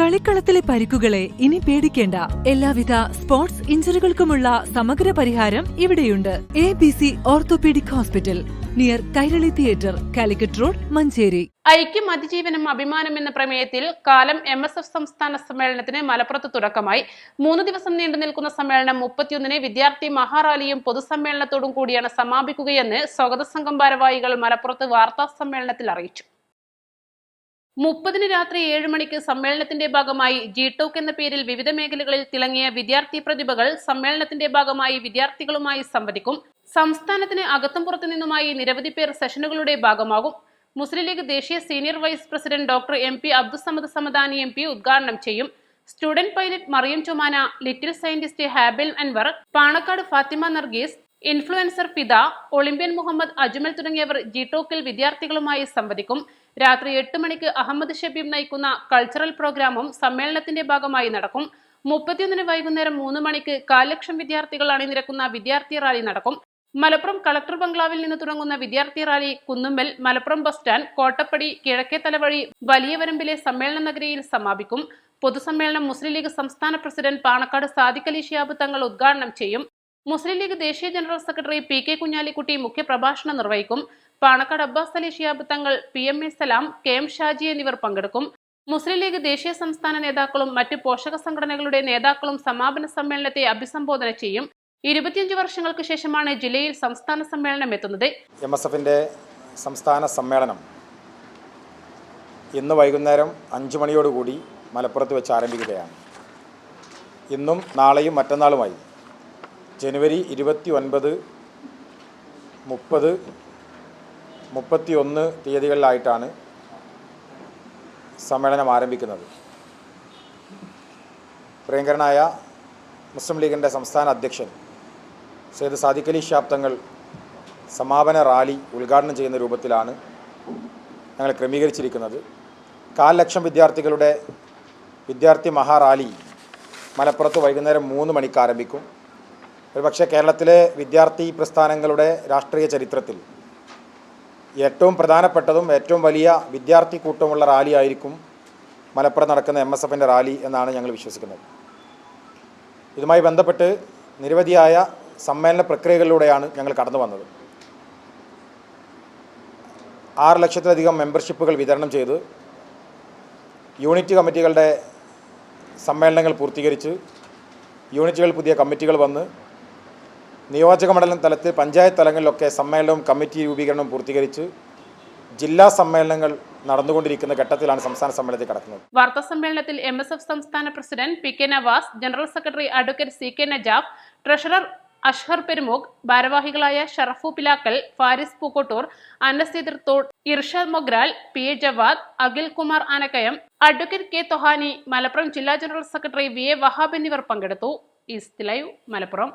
കളിക്കളത്തിലെ പരിക്കുകളെ ഇനി പേടിക്കേണ്ട. എല്ലാവിധ സ്പോർട്സ് ഇഞ്ചുറികൾക്കുമുള്ള സമഗ്ര പരിഹാരം ഇവിടെയുണ്ട്. ABC orthopaedic hospital, near Kairali theatre, Calicut road, Manjeri. ഐക്യം അതിജീവനം അഭിമാനം എന്ന പ്രമേയത്തിൽ കാലം MSF സംസ്ഥാന സമ്മേളനത്തിന് മലപ്പുറത്ത് തുടക്കമായി. 3 ദിവസം നീണ്ടു നിൽക്കുന്ന സമ്മേളനം 31-ന് വിദ്യാർത്ഥി മഹാറാലിയും പൊതുസമ്മേളനത്തോടും കൂടിയാണ് സമാപിക്കുകയെന്ന് സ്വാഗത സംഘം ഭാരവാഹികൾ മലപ്പുറത്ത് വാർത്താ സമ്മേളനത്തിൽ അറിയിച്ചു. 30-ന് രാത്രി 7 മണിക്ക് സമ്മേളനത്തിന്റെ ഭാഗമായി G-Talk എന്ന പേരിൽ വിവിധ മേഖലകളിൽ തിളങ്ങിയ വിദ്യാർത്ഥി പ്രതിഭകൾ സമ്മേളനത്തിന്റെ ഭാഗമായി വിദ്യാർത്ഥികളുമായി സംവദിക്കും. സംസ്ഥാനത്തിന് അകത്തും പുറത്തു നിന്നുമായി നിരവധി പേർ സെഷനുകളുടെ ഭാഗമാകും. മുസ്ലിം ലീഗ് ദേശീയ senior vice president doctor MP Abdussamad Samadani MP ഉദ്ഘാടനം ചെയ്യും. Student pilot Mariyam Chomana, little scientist Habil Anwar, Panakkad Fathima Nargees, influencer Fida, Olympian Muhammad Ajmal തുടങ്ങിയവർ G-Talkൽ വിദ്യാർത്ഥികളുമായി സംവദിക്കും. രാത്രി 8 മണിക്ക് അഹമ്മദ് ഷബീബ് നയിക്കുന്ന കൾച്ചറൽ പ്രോഗ്രാമും സമ്മേളനത്തിന്റെ ഭാഗമായി നടക്കും. 31-ന് വൈകുന്നേരം 3 മണിക്ക് 1,00,000 വിദ്യാർത്ഥികൾ അണിനിരക്കുന്ന വിദ്യാർത്ഥി റാലി നടക്കും. മലപ്പുറം കളക്ടർ ബംഗ്ലാവിൽ നിന്ന് തുടങ്ങുന്ന വിദ്യാർത്ഥി rally Kunnummal, Malappuram bus stand, Kottappadi, കിഴക്കേ തലവഴി, വലിയ വരമ്പിലെ സമ്മേളന നഗരിയിൽ സമാപിക്കും. പൊതുസമ്മേളനം മുസ്ലിം ലീഗ് സംസ്ഥാന പ്രസിഡന്റ് പാണക്കാട് സാദിഖ് അലി ശിഹാബ് തങ്ങൾ ഉദ്ഘാടനം ചെയ്യും. മുസ്ലിം ലീഗ് ദേശീയ ജനറൽ സെക്രട്ടറി PK കുഞ്ഞാലിക്കുട്ടി മുഖ്യപ്രഭാഷണം നിർവഹിക്കും. പാണക്കാട് അബ്ബാസ് അലി ശിഹാബ് തങ്ങൾ, PMA സലാം, KM ഷാജി എന്നിവർ പങ്കെടുക്കും. മുസ്ലിം ലീഗ് ദേശീയ സംസ്ഥാന നേതാക്കളും മറ്റ് പോഷക സംഘടനകളുടെ നേതാക്കളും സമാപന സമ്മേളനത്തെ അഭിസംബോധന ചെയ്യും. 25 വർഷങ്ങൾക്ക് ശേഷമാണ് ജില്ലയിൽ സംസ്ഥാന സമ്മേളനം എത്തുന്നത്. MSFന്റെ സംസ്ഥാന സമ്മേളനം ഇന്ന് വൈകുന്നേരം 5 മണിയോടുകൂടി മലപ്പുറത്ത് വെച്ച് ആരംഭിക്കുകയാണ്. ഇന്നും നാളെയും മറ്റന്നാളുമായി ജനുവരി 29, 30, 31 തീയതികളിലായിട്ടാണ് സമ്മേളനം ആരംഭിക്കുന്നത്. പ്രിയങ്കരനായ മുസ്ലിം ലീഗിൻ്റെ സംസ്ഥാന അധ്യക്ഷൻ സയ്യിദ് സാദിഖ് അലി ശിഹാബ് തങ്ങൾ സമാപന റാലി ഉദ്ഘാടനം ചെയ്യുന്ന രൂപത്തിലാണ് ഞങ്ങൾ ക്രമീകരിച്ചിരിക്കുന്നത്. 1,00,000 വിദ്യാർത്ഥികളുടെ വിദ്യാർത്ഥി മഹാറാലി മലപ്പുറത്ത് വൈകുന്നേരം 3 മണിക്ക് ആരംഭിക്കും. ഒരുപക്ഷെ കേരളത്തിലെ വിദ്യാർത്ഥി പ്രസ്ഥാനങ്ങളുടെ രാഷ്ട്രീയ ചരിത്രത്തിൽ ഏറ്റവും പ്രധാനപ്പെട്ടതും ഏറ്റവും വലിയ വിദ്യാർത്ഥി കൂട്ടമുള്ള റാലി ആയിരിക്കും മലപ്പുറം നടക്കുന്ന MSFന്റെ റാലി എന്നാണ് ഞങ്ങൾ വിശ്വസിക്കുന്നത്. ഇതുമായി ബന്ധപ്പെട്ട് നിരവധിയായ സമ്മേളന പ്രക്രിയകളിലൂടെയാണ് ഞങ്ങൾ കടന്നു വന്നത്. 6 ലക്ഷത്തിലധികം മെമ്പർഷിപ്പുകൾ വിതരണം ചെയ്ത് യൂണിറ്റ് കമ്മിറ്റികളുടെ സമ്മേളനങ്ങൾ പൂർത്തീകരിച്ച് യൂണിറ്റുകൾ പുതിയ കമ്മിറ്റികൾ വന്ന് നിയോജക മണ്ഡലം തലത്തിൽ പഞ്ചായത്ത് തലങ്ങളിലൊക്കെ സമ്മേളനവും കമ്മിറ്റി രൂപീകരണവും പൂർത്തീകരിച്ച് ജില്ലാ സമ്മേളനങ്ങൾ നടന്നുകൊണ്ടിരിക്കുന്ന ഘട്ടത്തിലാണ് സംസ്ഥാന സമ്മേളനത്തിൽ കടക്കുന്നത്. വാർത്താ സമ്മേളനത്തിൽ MSF സംസ്ഥാന president PK Navas, general secretary advocate CK Najaf, treasurer Ashhar Perumog, ഭാരവാഹികളായ Sharafu Pilakkal, Faris Pookkottur, Anas Thod, Irshad Mogral, PA Jawad, Akhil Kumar Anakkayam, advocate K Thohani, Malappuram ജില്ലാ ജനറൽ സെക്രട്ടറി VA വഹാബ് എന്നിവർ പങ്കെടുത്തു. East Live, Malappuram.